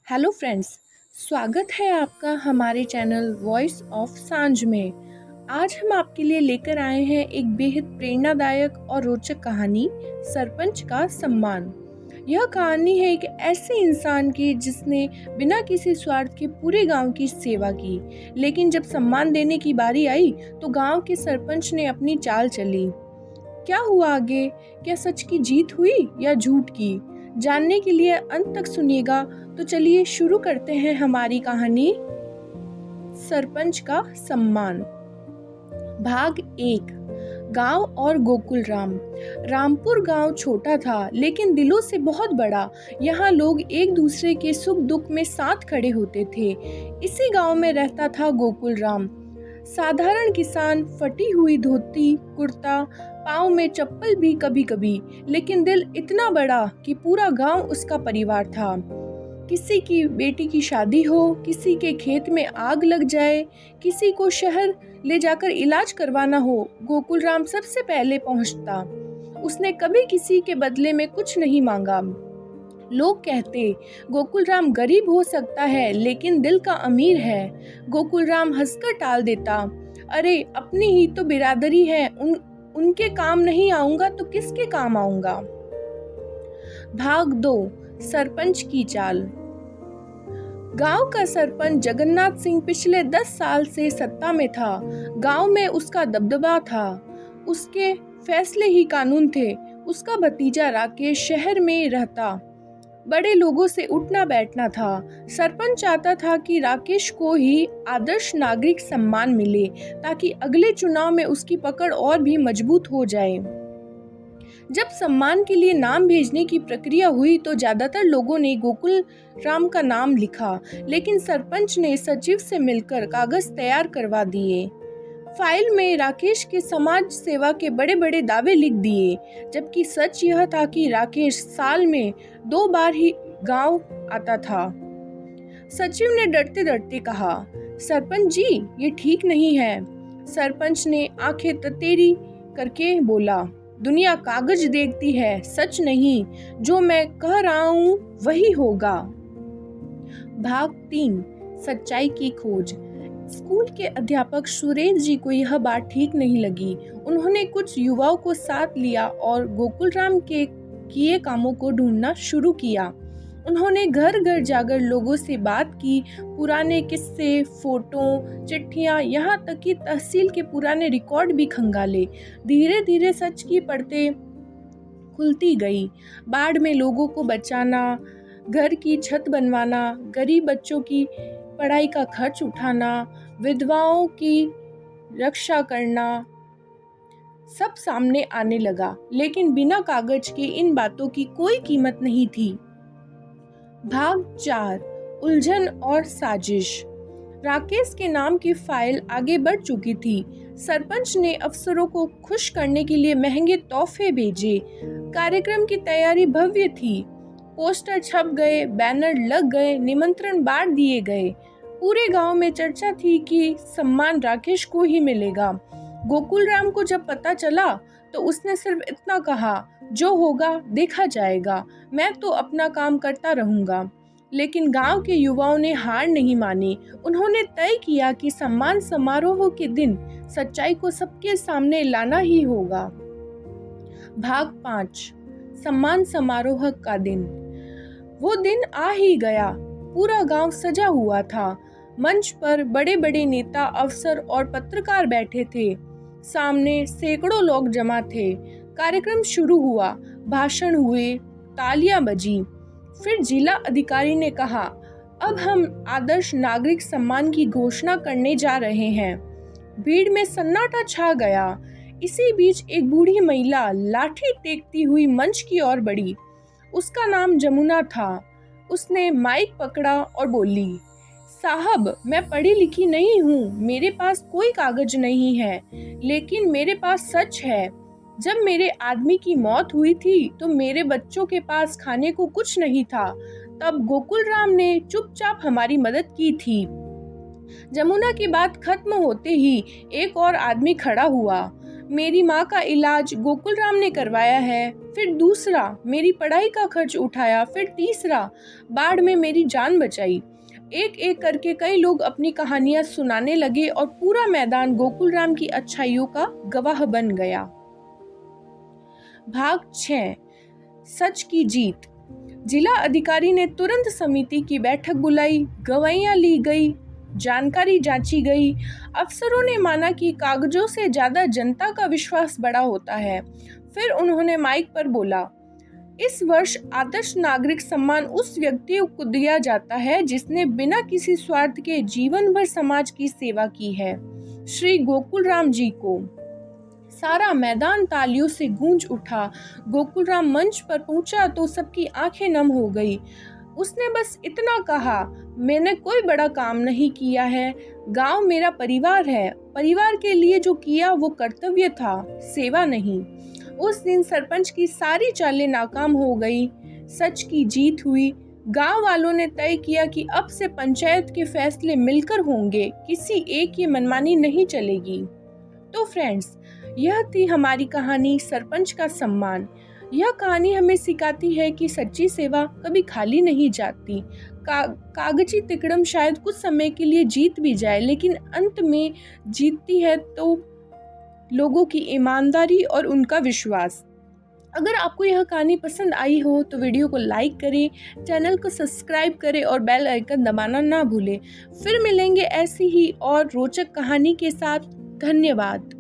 Hello friends, स्वागत है आपका हमारे चैनल वॉइस ऑफ सांझ में। आज हम आपके लिए लेकर आए हैं एक बेहद प्रेरणादायक और रोचक कहानी, सरपंच का सम्मान। यह कहानी है एक ऐसे इंसान की जिसने बिना किसी स्वार्थ के पूरे गांव की सेवा की, लेकिन जब सम्मान देने की बारी आई तो गांव के सरपंच ने अपनी चाल चली। क्या हुआ आगे? क्या सच की जीत हुई या झूठ की? जानने के लिए अंत तक सुनिएगा। तो चलिए शुरू करते हैं हमारी कहानी, सरपंच का सम्मान। भाग 1। गांव और गोकुल राम। रामपुर गांव छोटा था लेकिन दिलों से बहुत बड़ा। यहाँ लोग एक दूसरे के सुख दुख में साथ खड़े होते थे। इसी गांव में रहता था गोकुल राम, साधारण किसान, फटी हुई धोती कुर्ता, पाँव में चप्पल भी कभी कभी, लेकिन दिल इतना बड़ा कि पूरा गांव उसका परिवार था। किसी की बेटी की शादी हो, किसी के खेत में आग लग जाए, किसी को शहर ले जाकर इलाज करवाना हो, गोकुल राम सबसे पहले पहुंचता। उसने कभी किसी के बदले में कुछ नहीं मांगा। लोग कहते गोकुल राम गरीब हो सकता है लेकिन दिल का अमीर है। गोकुल राम हंसकर टाल देता, अरे अपनी ही तो बिरादरी है, उनके काम नहीं आऊंगा तो किसके काम आऊंगा। भाग 2। सरपंच की चाल। गांव का सरपंच जगन्नाथ सिंह पिछले 10 साल से सत्ता में था। गांव में उसका दबदबा था, उसके फैसले ही कानून थे। उसका भतीजा राकेश शहर में रहता, बड़े लोगों से उठना बैठना था। सरपंच चाहता था कि राकेश को ही आदर्श नागरिक सम्मान मिले ताकि अगले चुनाव में उसकी पकड़ और भी मजबूत हो जाए। जब सम्मान के लिए नाम भेजने की प्रक्रिया हुई तो ज्यादातर लोगों ने गोकुल राम का नाम लिखा, लेकिन सरपंच ने सचिव से मिलकर कागज तैयार करवा दिए। फाइल में राकेश के समाज सेवा के बड़े बड़े दावे लिख दिए, जबकि सच यह था कि राकेश साल में 2 बार ही गांव आता था। सचिव ने डरते डरते कहा, सरपंच जी ये ठीक नहीं है। सरपंच ने आंखें ततेरी करके बोला, दुनिया कागज देखती है, सच नहीं। जो मैं कह रहा हूँ वही होगा। भाग 3। सच्चाई की खोज। स्कूल के अध्यापक सुरेश जी को यह बात ठीक नहीं लगी। उन्होंने कुछ युवाओं को साथ लिया और गोकुल राम के किए कामों को ढूंढना शुरू किया। उन्होंने घर घर जाकर लोगों से बात की, पुराने किस्से, फोटो, चिट्ठियां, यहाँ तक कि तहसील के पुराने रिकॉर्ड भी खंगाले। धीरे धीरे सच की परतें खुलती गई। बाढ़ में लोगों को बचाना, घर की छत बनवाना, गरीब बच्चों की पढ़ाई का खर्च उठाना, विधवाओं की रक्षा करना, सब सामने आने लगा। लेकिन बिना कागज के इन बातों की कोई कीमत नहीं थी। भाग 4। उलझन और साजिश। राकेश के नाम की फाइल आगे बढ़ चुकी थी। सरपंच ने अफसरों को खुश करने के लिए महंगे तोहफे भेजे। कार्यक्रम की तैयारी भव्य थी। पोस्टर छप गए, बैनर लग गए, निमंत्रण बांट दिए गए। पूरे गांव में चर्चा थी कि सम्मान राकेश को ही मिलेगा। गोकुल राम को जब पता चला तो उसने सिर्फ इतना कहा, जो होगा देखा जाएगा, मैं तो अपना काम करता रहूंगा। लेकिन गांव के युवाओं ने हार नहीं मानी। उन्होंने तय किया कि सम्मान समारोह के दिन सच्चाई को सबके सामने लाना ही होगा। भाग 5। सम्मान समारोह का दिन। वो दिन आ ही गया। पूरा गांव सजा हुआ था। मंच पर बड़े बड़े नेता, अफसर और पत्रकार बैठे थे। सामने सैकड़ों लोग जमा थे। कार्यक्रम शुरू हुआ, भाषण हुए, तालियां बजी। फिर जिला अधिकारी ने कहा, अब हम आदर्श नागरिक सम्मान की घोषणा करने जा रहे हैं। भीड़ में सन्नाटा छा गया। इसी बीच एक बूढ़ी महिला लाठी टेकती हुई मंच की ओर बढ़ी। उसका नाम जमुना था। उसने माइक पकड़ा और बोली, साहब मैं पढ़ी लिखी नहीं हूँ, मेरे पास कोई कागज नहीं है, लेकिन मेरे पास सच है। जब मेरे आदमी की मौत हुई थी तो मेरे बच्चों के पास खाने को कुछ नहीं था। तब गोकुल राम ने चुपचाप हमारी मदद की थी। जमुना की बात खत्म होते ही एक और आदमी खड़ा हुआ, मेरी माँ का इलाज गोकुल राम ने करवाया है। फिर दूसरा, मेरी पढ़ाई का खर्च उठाया। फिर तीसरा, बाढ़ में मेरी जान बचाई। एक एक करके कई लोग अपनी कहानियां सुनाने लगे और पूरा मैदान गोकुल राम की अच्छाइयों का गवाह बन गया। भाग 6, सच की जीत। जिला अधिकारी ने तुरंत समिति की बैठक बुलाई, गवाहियां ली गई, जानकारी जांची गई। अफसरों ने माना कि कागजों से ज्यादा जनता का विश्वास बड़ा होता है। फिर उन्होंने माइक पर बोला, इस वर्ष आदर्श नागरिक सम्मान उस व्यक्ति को दिया जाता है जिसने बिना किसी स्वार्थ के जीवन भर समाज की सेवा की है, श्री गोकुल राम जी को। सारा मैदान तालियों से गूंज उठा। गोकुल राम मंच पर पहुंचा तो सबकी आंखें नम हो गई। उसने बस इतना कहा, मैंने कोई बड़ा काम नहीं किया है, गांव मेरा परिवार है, परिवार के लिए जो किया वो कर्तव्य था, सेवा नहीं। उस दिन सरपंच की सारी चालें नाकाम हो गई। सच की जीत हुई। गांव वालों ने तय किया कि अब से पंचायत के फैसले मिलकर होंगे, किसी एक की मनमानी नहीं चलेगी। तो फ्रेंड्स, यह थी हमारी कहानी सरपंच का सम्मान। यह कहानी हमें सिखाती है कि सच्ची सेवा कभी खाली नहीं जाती। कागजी तिकड़म शायद कुछ समय के लिए जीत भी जाए, लेकिन अंत में जीतती है तो लोगों की ईमानदारी और उनका विश्वास। अगर आपको यह कहानी पसंद आई हो तो वीडियो को लाइक करें, चैनल को सब्सक्राइब करें और बेल आइकन दबाना ना भूलें। फिर मिलेंगे ऐसी ही और रोचक कहानी के साथ। धन्यवाद।